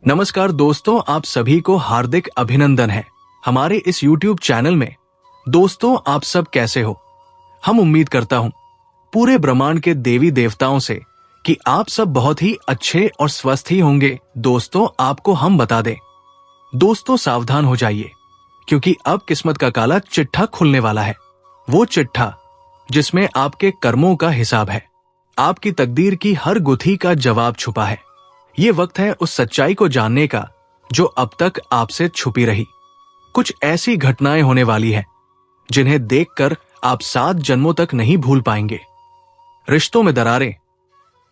नमस्कार दोस्तों, आप सभी को हार्दिक अभिनंदन है हमारे इस YouTube चैनल में। दोस्तों, आप सब कैसे हो? हम उम्मीद करता हूं पूरे ब्रह्मांड के देवी देवताओं से कि आप सब बहुत ही अच्छे और स्वस्थ ही होंगे। दोस्तों, आपको हम बता दें, दोस्तों सावधान हो जाइए, क्योंकि अब किस्मत का काला चिट्ठा खुलने वाला है। वो चिट्ठा जिसमें आपके कर्मों का हिसाब है, आपकी तकदीर की हर गुत्थी का जवाब छुपा है। ये वक्त है उस सच्चाई को जानने का जो अब तक आपसे छुपी रही। कुछ ऐसी घटनाएं होने वाली हैं जिन्हें देखकर आप 7 जन्मों तक नहीं भूल पाएंगे। रिश्तों में दरारें,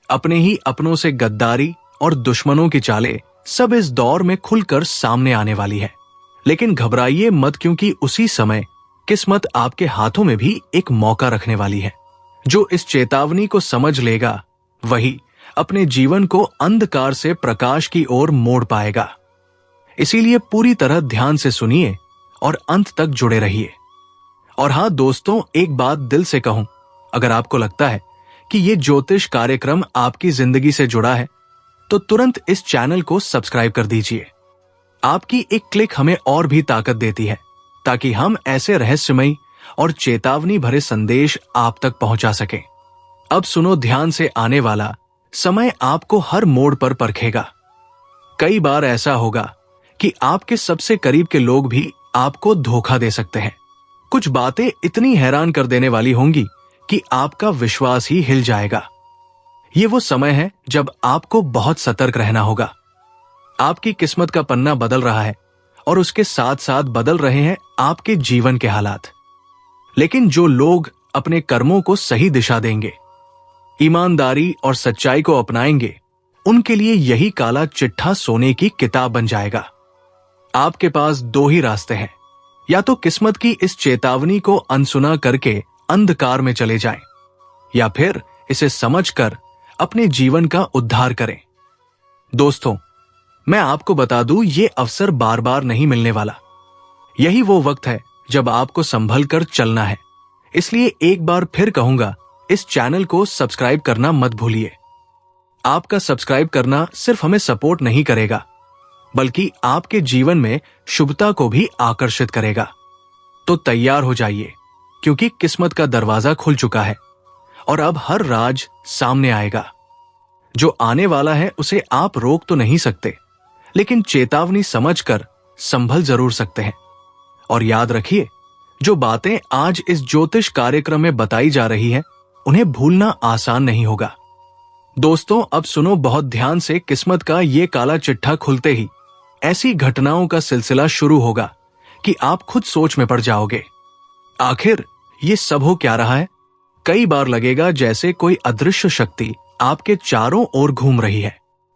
अपने ही अपनों से गद्दारी और दुश्मनों की चालें सब इस दौर में खुलकर सामने आने वाली है। लेकिन घबराइए मत, क्योंकि उसी समय किस्मत आपके हाथों में भी एक मौका रखने वाली है। जो इस चेतावनी को समझ लेगा वही अपने जीवन को अंधकार से प्रकाश की ओर मोड़ पाएगा। इसीलिए पूरी तरह ध्यान से सुनिए और अंत तक जुड़े रहिए। और हाँ दोस्तों, एक बात दिल से कहूं, अगर आपको लगता है कि ये ज्योतिष कार्यक्रम आपकी जिंदगी से जुड़ा है तो तुरंत इस चैनल को सब्सक्राइब कर दीजिए। आपकी एक क्लिक हमें और भी ताकत देती है, ताकि हम ऐसे रहस्यमयी और चेतावनी भरे संदेश आप तक पहुंचा सकें। अब सुनो ध्यान से, आने वाला समय आपको हर मोड़ पर परखेगा। कई बार ऐसा होगा कि आपके सबसे करीब के लोग भी आपको धोखा दे सकते हैं। कुछ बातें इतनी हैरान कर देने वाली होंगी कि आपका विश्वास ही हिल जाएगा। ये वो समय है जब आपको बहुत सतर्क रहना होगा। आपकी किस्मत का पन्ना बदल रहा है और उसके साथ साथ बदल रहे हैं आपके जीवन के हालात। लेकिन जो लोग अपने कर्मों को सही दिशा देंगे, ईमानदारी और सच्चाई को अपनाएंगे, उनके लिए यही काला चिट्ठा सोने की किताब बन जाएगा। आपके पास 2 ही रास्ते हैं, या तो किस्मत की इस चेतावनी को अनसुना करके अंधकार में चले जाएं, या फिर इसे समझकर अपने जीवन का उद्धार करें। दोस्तों, मैं आपको बता दूं, ये अवसर बार बार नहीं मिलने वाला। यही वो वक्त है जब आपको संभल कर चलना है। इसलिए एक बार फिर कहूंगा, इस चैनल को सब्सक्राइब करना मत भूलिए। आपका सब्सक्राइब करना सिर्फ हमें सपोर्ट नहीं करेगा, बल्कि आपके जीवन में शुभता को भी आकर्षित करेगा। तो तैयार हो जाइए, क्योंकि किस्मत का दरवाजा खुल चुका है और अब हर राज सामने आएगा। जो आने वाला है उसे आप रोक तो नहीं सकते, लेकिन चेतावनी समझकर संभल जरूर सकते हैं। और याद रखिए, जो बातें आज इस ज्योतिष कार्यक्रम में बताई जा रही हैं, उन्हें भूलना आसान नहीं होगा। दोस्तों, अब सुनो बहुत ध्यान से। किस्मत का ये काला चिट्ठा खुलते ही ऐसी घटनाओं का सिलसिला शुरू होगा कि आप खुद सोच में पड़ जाओगे। आखिर ये सब हो क्या रहा है? कई बार लगेगा जैसे कोई अदृश्य शक्ति आपके चारों ओर घूम रही है,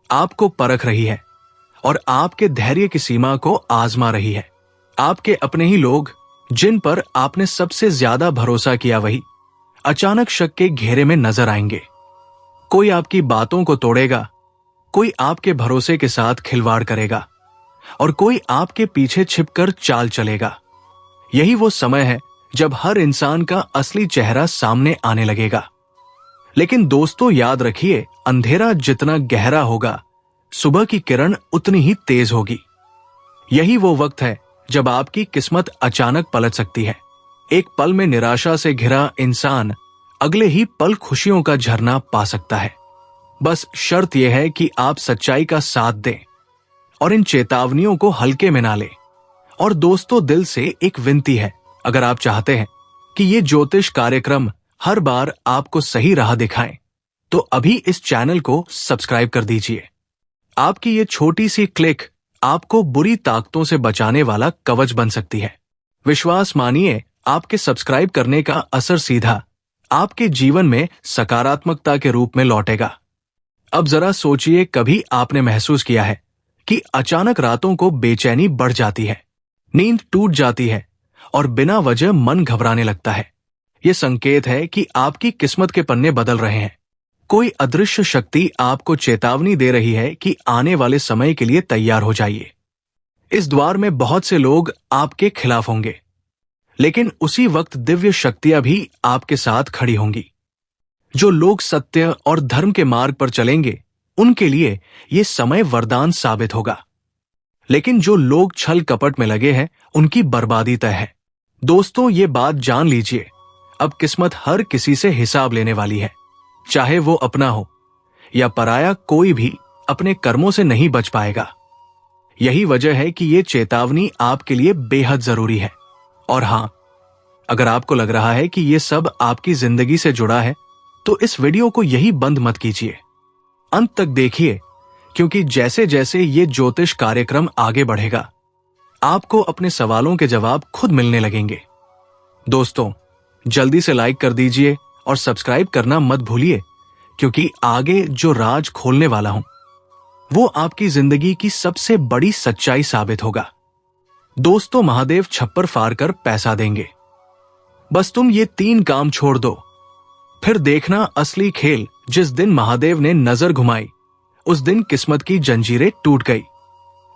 आपको परख रही है और आपके धैर्य की सीमा को आजमा रही है। आपके अपने ही लोग, जिन पर आपने सबसे ज्यादा भरोसा किया, वही अचानक शक के घेरे में नजर आएंगे। कोई आपकी बातों को तोड़ेगा, कोई आपके भरोसे के साथ खिलवाड़ करेगा और कोई आपके पीछे छिपकर चाल चलेगा। यही वो समय है जब हर इंसान का असली चेहरा सामने आने लगेगा। लेकिन दोस्तों याद रखिए, अंधेरा जितना गहरा होगा, सुबह की किरण उतनी ही तेज होगी। यही वो वक्त है जब आपकी किस्मत अचानक पलट सकती है। एक पल में निराशा से घिरा इंसान अगले ही पल खुशियों का झरना पा सकता है। बस शर्त यह है कि आप सच्चाई का साथ दें और इन चेतावनियों को हल्के में ना लें। और दोस्तों, दिल से एक विनती है, अगर आप चाहते हैं कि ये ज्योतिष कार्यक्रम हर बार आपको सही राह दिखाएं, तो अभी इस चैनल को सब्सक्राइब कर दीजिए। आपकी ये छोटी सी क्लिक आपको बुरी ताकतों से बचाने वाला कवच बन सकती है। विश्वास मानिए, आपके सब्सक्राइब करने का असर सीधा आपके जीवन में सकारात्मकता के रूप में लौटेगा। अब जरा सोचिए, कभी आपने महसूस किया है कि अचानक रातों को बेचैनी बढ़ जाती है, नींद टूट जाती है और बिना वजह मन घबराने लगता है? यह संकेत है कि आपकी किस्मत के पन्ने बदल रहे हैं। कोई अदृश्य शक्ति आपको चेतावनी दे रही है कि आने वाले समय के लिए तैयार हो जाइए। इस द्वार में बहुत से लोग आपके खिलाफ होंगे, लेकिन उसी वक्त दिव्य शक्तियां भी आपके साथ खड़ी होंगी। जो लोग सत्य और धर्म के मार्ग पर चलेंगे, उनके लिए ये समय वरदान साबित होगा। लेकिन जो लोग छल कपट में लगे हैं उनकी बर्बादी तय है। दोस्तों, ये बात जान लीजिए, अब किस्मत हर किसी से हिसाब लेने वाली है। चाहे वो अपना हो या पराया, कोई भी अपने कर्मों से नहीं बच पाएगा। यही वजह है कि ये चेतावनी आपके लिए बेहद जरूरी है। और हां, अगर आपको लग रहा है कि ये सब आपकी जिंदगी से जुड़ा है, तो इस वीडियो को यही बंद मत कीजिए, अंत तक देखिए, क्योंकि जैसे जैसे ये ज्योतिष कार्यक्रम आगे बढ़ेगा, आपको अपने सवालों के जवाब खुद मिलने लगेंगे। दोस्तों, जल्दी से लाइक कर दीजिए और सब्सक्राइब करना मत भूलिए, क्योंकि आगे जो राज खोलने वाला हूं वो आपकी जिंदगी की सबसे बड़ी सच्चाई साबित होगा। दोस्तों, महादेव छप्पर फाड़ कर पैसा देंगे। बस तुम ये 3 काम छोड़ दो, फिर देखना असली खेल। जिस दिन महादेव ने नजर घुमाई, उस दिन किस्मत की जंजीरें टूट गई।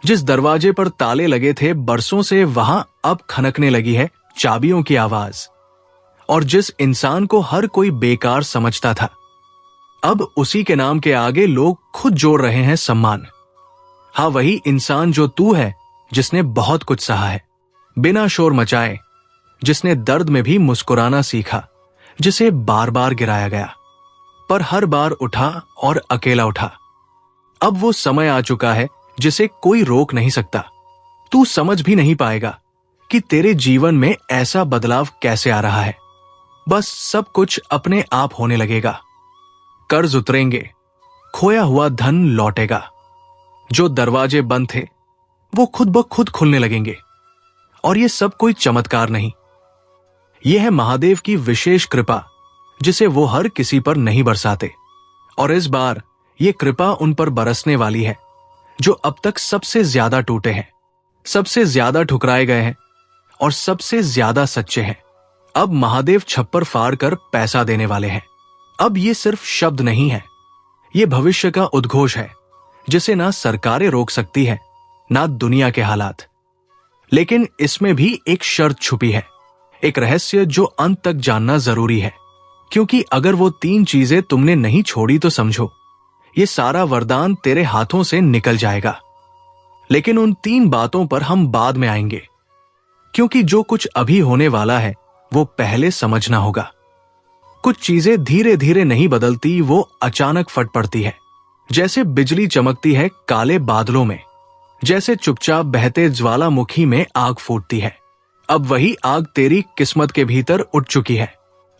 जिस दरवाजे पर ताले लगे थे बरसों से, वहां अब खनकने लगी है चाबियों की आवाज। और जिस इंसान को हर कोई बेकार समझता था, अब उसी के नाम के आगे लोग खुद जोड़ रहे हैं सम्मान। हाँ, वही इंसान जो तू है, जिसने बहुत कुछ सहा है बिना शोर मचाए, जिसने दर्द में भी मुस्कुराना सीखा, जिसे बार बार गिराया गया पर हर बार उठा और अकेला उठा। अब वो समय आ चुका है जिसे कोई रोक नहीं सकता। तू समझ भी नहीं पाएगा कि तेरे जीवन में ऐसा बदलाव कैसे आ रहा है। बस सब कुछ अपने आप होने लगेगा। कर्ज उतरेंगे, खोया हुआ धन लौटेगा, जो दरवाजे बंद थे वो खुद ब खुद खुलने लगेंगे। और ये सब कोई चमत्कार नहीं, यह है महादेव की विशेष कृपा, जिसे वो हर किसी पर नहीं बरसाते। और इस बार ये कृपा उन पर बरसने वाली है जो अब तक सबसे ज्यादा टूटे हैं, सबसे ज्यादा ठुकराए गए हैं और सबसे ज्यादा सच्चे हैं। अब महादेव छप्पर फाड़ कर पैसा देने वाले हैं। अब ये सिर्फ शब्द नहीं है, ये भविष्य का उद्घोष है, जिसे ना सरकारें रोक सकती है, ना दुनिया के हालात। लेकिन इसमें भी एक शर्त छुपी है, एक रहस्य जो अंत तक जानना जरूरी है। क्योंकि अगर वो 3 चीजें तुमने नहीं छोड़ी तो समझो, ये सारा वरदान तेरे हाथों से निकल जाएगा। लेकिन उन 3 बातों पर हम बाद में आएंगे, क्योंकि जो कुछ अभी होने वाला है वो पहले समझना होगा। कुछ चीजें धीरे धीरे नहीं बदलती, वो अचानक फट पड़ती है। जैसे बिजली चमकती है काले बादलों में, जैसे चुपचाप बहते ज्वालामुखी में आग फूटती है। अब वही आग तेरी किस्मत के भीतर उठ चुकी है।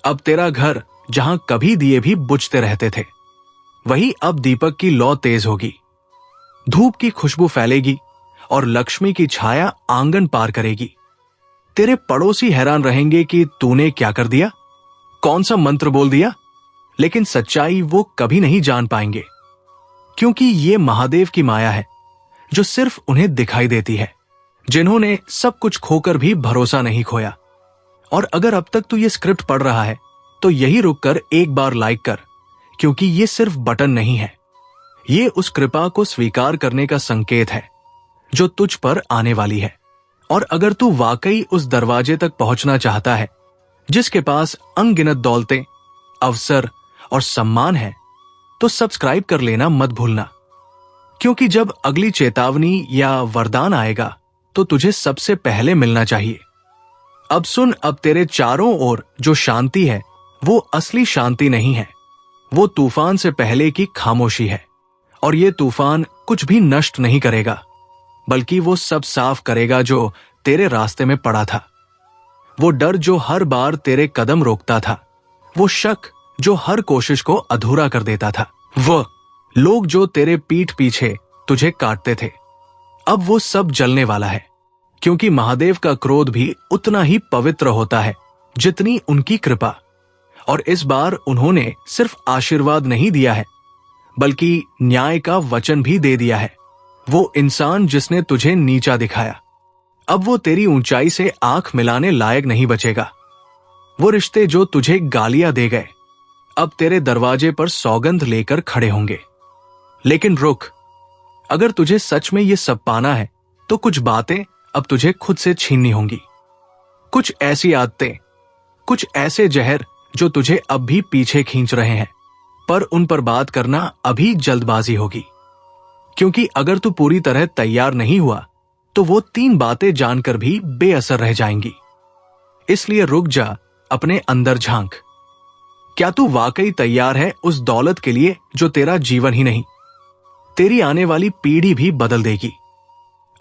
अब तेरा घर, जहां कभी दिए भी बुझते रहते थे, वही अब दीपक की लौ तेज होगी। धूप की खुशबू फैलेगी और लक्ष्मी की छाया आंगन पार करेगी। तेरे पड़ोसी हैरान रहेंगे कि तूने क्या कर दिया, कौन सा मंत्र बोल दिया। लेकिन सच्चाई वो कभी नहीं जान पाएंगे, क्योंकि ये महादेव की माया है जो सिर्फ उन्हें दिखाई देती है, जिन्होंने सब कुछ खोकर भी भरोसा नहीं खोया। और अगर अब तक तू ये स्क्रिप्ट पढ़ रहा है तो यही रुककर एक बार लाइक कर, क्योंकि ये सिर्फ बटन नहीं है, ये उस कृपा को स्वीकार करने का संकेत है जो तुझ पर आने वाली है। और अगर तू वाकई उस दरवाजे तक पहुंचना चाहता है जिसके पास अनगिनत दौलतें, अवसर और सम्मान है, तो सब्सक्राइब कर लेना मत भूलना। क्योंकि जब अगली चेतावनी या वरदान आएगा तो तुझे सबसे पहले मिलना चाहिए। अब सुन, अब तेरे चारों ओर जो शांति है वो असली शांति नहीं है, वो तूफान से पहले की खामोशी है। और ये तूफान कुछ भी नष्ट नहीं करेगा, बल्कि वो सब साफ करेगा जो तेरे रास्ते में पड़ा था। वो डर जो हर बार तेरे कदम रोकता था, वो शक जो हर कोशिश को अधूरा कर देता था, वो लोग जो तेरे पीठ पीछे तुझे काटते थे, अब वो सब जलने वाला है। क्योंकि महादेव का क्रोध भी उतना ही पवित्र होता है जितनी उनकी कृपा। और इस बार उन्होंने सिर्फ आशीर्वाद नहीं दिया है, बल्कि न्याय का वचन भी दे दिया है। वो इंसान जिसने तुझे नीचा दिखाया, अब वो तेरी ऊंचाई से आंख मिलाने लायक नहीं बचेगा। वो रिश्ते जो तुझे गालियां दे गए, अब तेरे दरवाजे पर सौगंध लेकर खड़े होंगे। लेकिन रुक, अगर तुझे सच में ये सब पाना है तो कुछ बातें अब तुझे खुद से छीननी होंगी। कुछ ऐसी आदतें, कुछ ऐसे जहर जो तुझे अब भी पीछे खींच रहे हैं, पर उन पर बात करना अभी जल्दबाजी होगी। क्योंकि अगर तू पूरी तरह तैयार नहीं हुआ तो वो 3 बातें जानकर भी बेअसर रह जाएंगी। इसलिए रुक जा, अपने अंदर झांक। क्या तू वाकई तैयार है उस दौलत के लिए जो तेरा जीवन ही नहीं, तेरी आने वाली पीढ़ी भी बदल देगी?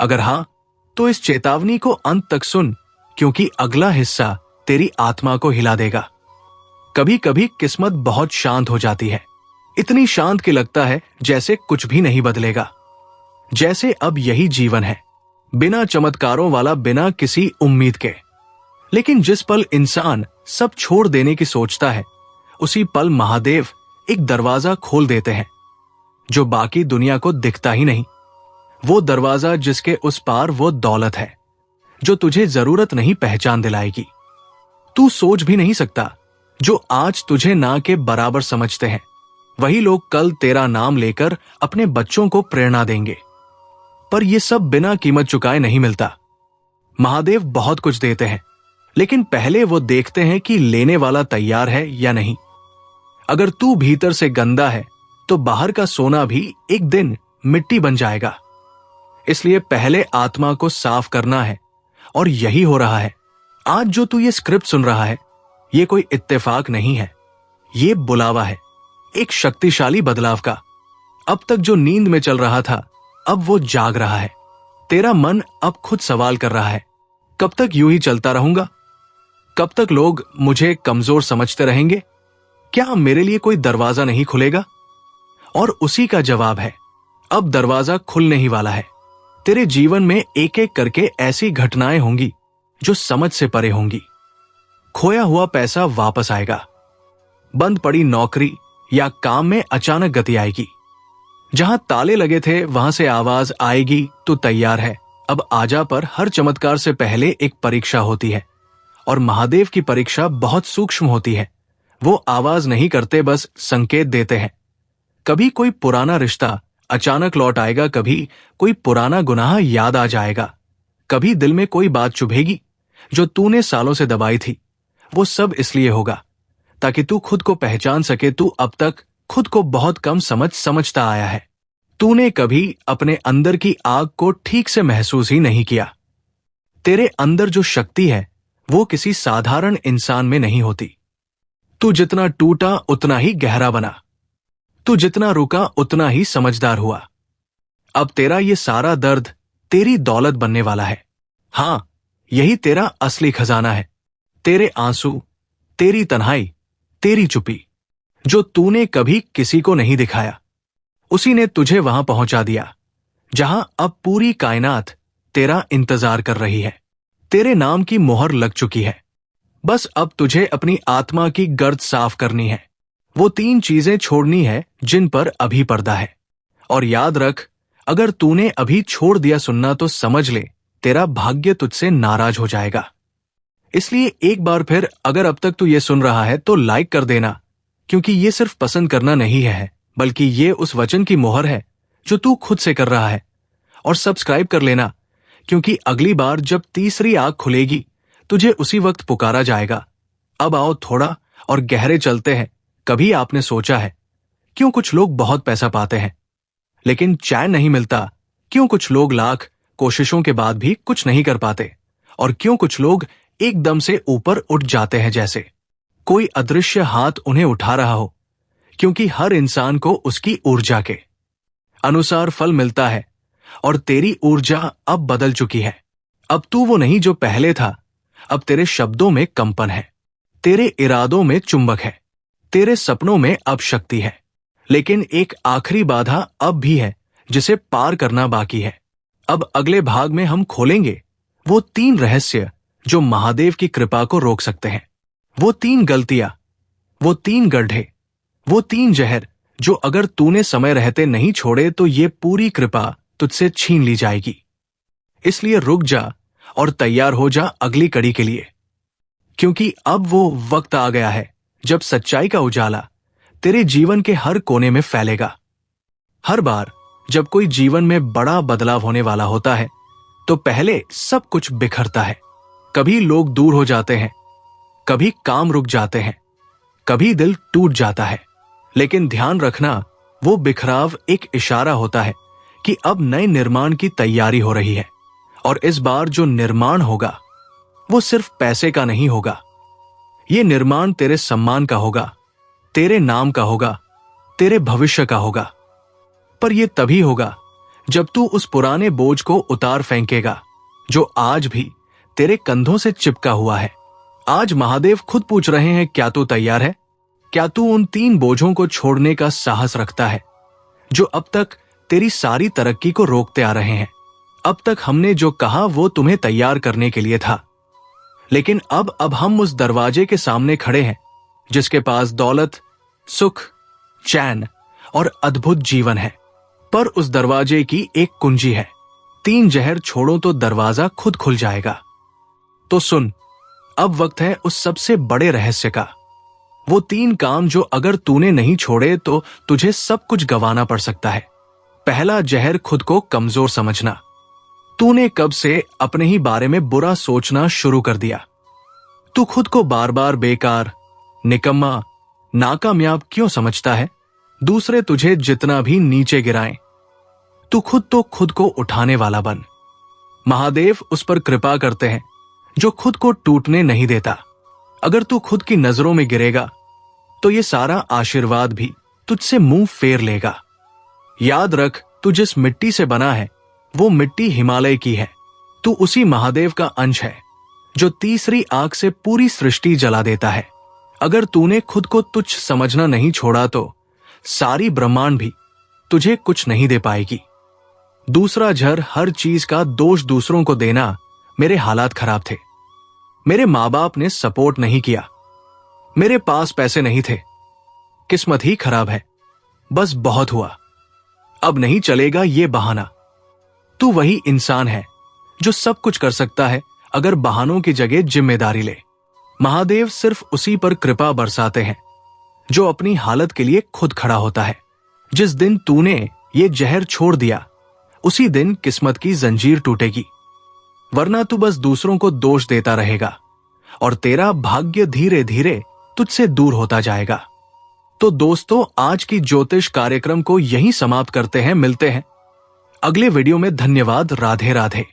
अगर हां, तो इस चेतावनी को अंत तक सुन, क्योंकि अगला हिस्सा तेरी आत्मा को हिला देगा। कभी कभी किस्मत बहुत शांत हो जाती है, इतनी शांत कि लगता है जैसे कुछ भी नहीं बदलेगा, जैसे अब यही जीवन है, बिना चमत्कारों वाला, बिना किसी उम्मीद के। लेकिन जिस पल इंसान सब छोड़ देने की सोचता है, उसी पल महादेव एक दरवाजा खोल देते हैं जो बाकी दुनिया को दिखता ही नहीं। वो दरवाजा जिसके उस पार वो दौलत है जो तुझे जरूरत नहीं पहचान दिलाएगी। तू सोच भी नहीं सकता, जो आज तुझे ना के बराबर समझते हैं, वही लोग कल तेरा नाम लेकर अपने बच्चों को प्रेरणा देंगे। पर यह सब बिना कीमत चुकाए नहीं मिलता। महादेव बहुत कुछ देते हैं, लेकिन पहले वो देखते हैं कि लेने वाला तैयार है या नहीं। अगर तू भीतर से गंदा है तो बाहर का सोना भी एक दिन मिट्टी बन जाएगा। इसलिए पहले आत्मा को साफ करना है, और यही हो रहा है। आज जो तू ये स्क्रिप्ट सुन रहा है, ये कोई इत्तेफाक नहीं है, ये बुलावा है, एक शक्तिशाली बदलाव का। अब तक जो नींद में चल रहा था, अब वो जाग रहा है। तेरा मन अब खुद सवाल कर रहा है, कब तक यूं ही चलता रहूंगा? कब तक लोग मुझे कमजोर समझते रहेंगे? क्या मेरे लिए कोई दरवाजा नहीं खुलेगा? और उसी का जवाब है, अब दरवाजा खुलने ही वाला है। तेरे जीवन में एक एक करके ऐसी घटनाएं होंगी जो समझ से परे होंगी। खोया हुआ पैसा वापस आएगा, बंद पड़ी नौकरी या काम में अचानक गति आएगी, जहां ताले लगे थे वहां से आवाज आएगी, तो तैयार है। अब आजा पर हर चमत्कार से पहले एक परीक्षा होती है, और महादेव की परीक्षा बहुत सूक्ष्म होती है। वो आवाज नहीं करते, बस संकेत देते हैं। कभी कोई पुराना रिश्ता अचानक लौट आएगा, कभी कोई पुराना गुनाह याद आ जाएगा, कभी दिल में कोई बात चुभेगी जो तूने सालों से दबाई थी। वो सब इसलिए होगा ताकि तू खुद को पहचान सके। तू अब तक खुद को बहुत कम समझता आया है। तूने कभी अपने अंदर की आग को ठीक से महसूस ही नहीं किया। तेरे अंदर जो शक्ति है वो किसी साधारण इंसान में नहीं होती। तू जितना टूटा उतना ही गहरा बना, तू जितना रुका उतना ही समझदार हुआ। अब तेरा ये सारा दर्द तेरी दौलत बनने वाला है। हां, यही तेरा असली खजाना है। तेरे आंसू, तेरी तन्हाई, तेरी चुप्पी, जो तूने कभी किसी को नहीं दिखाया, उसी ने तुझे वहां पहुंचा दिया जहां अब पूरी कायनात तेरा इंतजार कर रही है। तेरे नाम की मोहर लग चुकी है। बस अब तुझे अपनी आत्मा की गर्द साफ करनी है। वो 3 चीजें छोड़नी है जिन पर अभी पर्दा है। और याद रख, अगर तूने अभी छोड़ दिया सुनना तो समझ ले, तेरा भाग्य तुझसे नाराज हो जाएगा। इसलिए एक बार फिर, अगर अब तक तू ये सुन रहा है तो लाइक कर देना, क्योंकि ये सिर्फ पसंद करना नहीं है, बल्कि ये उस वचन की मोहर है जो तू खुद से कर रहा है। और सब्सक्राइब कर लेना, क्योंकि अगली बार जब तीसरी आंख खुलेगी, तुझे उसी वक्त पुकारा जाएगा। अब आओ थोड़ा और गहरे चलते हैं। कभी आपने सोचा है क्यों कुछ लोग बहुत पैसा पाते हैं लेकिन चैन नहीं मिलता? क्यों कुछ लोग लाख कोशिशों के बाद भी कुछ नहीं कर पाते? और क्यों कुछ लोग एकदम से ऊपर उठ जाते हैं जैसे कोई अदृश्य हाथ उन्हें उठा रहा हो? क्योंकि हर इंसान को उसकी ऊर्जा के अनुसार फल मिलता है, और तेरी ऊर्जा अब बदल चुकी है। अब तू वो नहीं जो पहले था। अब तेरे शब्दों में कंपन है, तेरे इरादों में चुंबक है, तेरे सपनों में अब शक्ति है। लेकिन एक आखिरी बाधा अब भी है जिसे पार करना बाकी है। अब अगले भाग में हम खोलेंगे वो 3 रहस्य जो महादेव की कृपा को रोक सकते हैं। वो 3 गलतियां, वो 3 गड्ढे, वो 3 जहर जो अगर तूने समय रहते नहीं छोड़े तो ये पूरी कृपा तुझसे छीन ली जाएगी। इसलिए रुक जा और तैयार हो जा अगली कड़ी के लिए, क्योंकि अब वो वक्त आ गया है जब सच्चाई का उजाला तेरे जीवन के हर कोने में फैलेगा। हर बार जब कोई जीवन में बड़ा बदलाव होने वाला होता है तो पहले सब कुछ बिखरता है। कभी लोग दूर हो जाते हैं, कभी काम रुक जाते हैं, कभी दिल टूट जाता है। लेकिन ध्यान रखना, वो बिखराव एक इशारा होता है कि अब नए निर्माण की तैयारी हो रही है। और इस बार जो निर्माण होगा वो सिर्फ पैसे का नहीं होगा। ये निर्माण तेरे सम्मान का होगा, तेरे नाम का होगा, तेरे भविष्य का होगा। पर यह तभी होगा जब तू उस पुराने बोझ को उतार फेंकेगा जो आज भी तेरे कंधों से चिपका हुआ है। आज महादेव खुद पूछ रहे हैं, क्या तू तैयार है? क्या तू उन 3 बोझों को छोड़ने का साहस रखता है जो अब तक तेरी सारी तरक्की को रोकते आ रहे हैं? अब तक हमने जो कहा वो तुम्हें तैयार करने के लिए था, लेकिन अब हम उस दरवाजे के सामने खड़े हैं जिसके पास दौलत, सुख, चैन और अद्भुत जीवन है। पर उस दरवाजे की एक कुंजी है। 3 जहर छोड़ो तो दरवाजा खुद खुल जाएगा। तो सुन, अब वक्त है उस सबसे बड़े रहस्य का। वो 3 काम जो अगर तूने नहीं छोड़े तो तुझे सब कुछ गंवाना पड़ सकता है। पहला जहर, खुद को कमजोर समझना। तूने कब से अपने ही बारे में बुरा सोचना शुरू कर दिया? तू खुद को बार बार बेकार, निकम्मा, नाकामयाब क्यों समझता है? दूसरे तुझे जितना भी नीचे गिराएं, तू खुद तो खुद को उठाने वाला बन। महादेव उस पर कृपा करते हैं जो खुद को टूटने नहीं देता। अगर तू खुद की नजरों में गिरेगा तो ये सारा आशीर्वाद भी तुझसे मुंह फेर लेगा। याद रख, तू जिस मिट्टी से बना है वो मिट्टी हिमालय की है। तू उसी महादेव का अंश है जो तीसरी आंख से पूरी सृष्टि जला देता है। अगर तूने खुद को तुच्छ समझना नहीं छोड़ा तो सारी ब्रह्मांड भी तुझे कुछ नहीं दे पाएगी। दूसरा जहर, हर चीज का दोष दूसरों को देना। मेरे हालात खराब थे, मेरे माँ बाप ने सपोर्ट नहीं किया, मेरे पास पैसे नहीं थे, किस्मत ही खराब है, बस बहुत हुआ, अब नहीं चलेगा ये बहाना। तू वही इंसान है जो सब कुछ कर सकता है अगर बहानों की जगह जिम्मेदारी ले। महादेव सिर्फ उसी पर कृपा बरसाते हैं जो अपनी हालत के लिए खुद खड़ा होता है। जिस दिन तूने ये जहर छोड़ दिया उसी दिन किस्मत की जंजीर टूटेगी, वरना तू बस दूसरों को दोष देता रहेगा और तेरा भाग्य धीरे धीरे तुझसे दूर होता जाएगा। तो दोस्तों, आज की ज्योतिष कार्यक्रम को यहीं समाप्त करते हैं। मिलते हैं अगले वीडियो में। धन्यवाद। राधे राधे।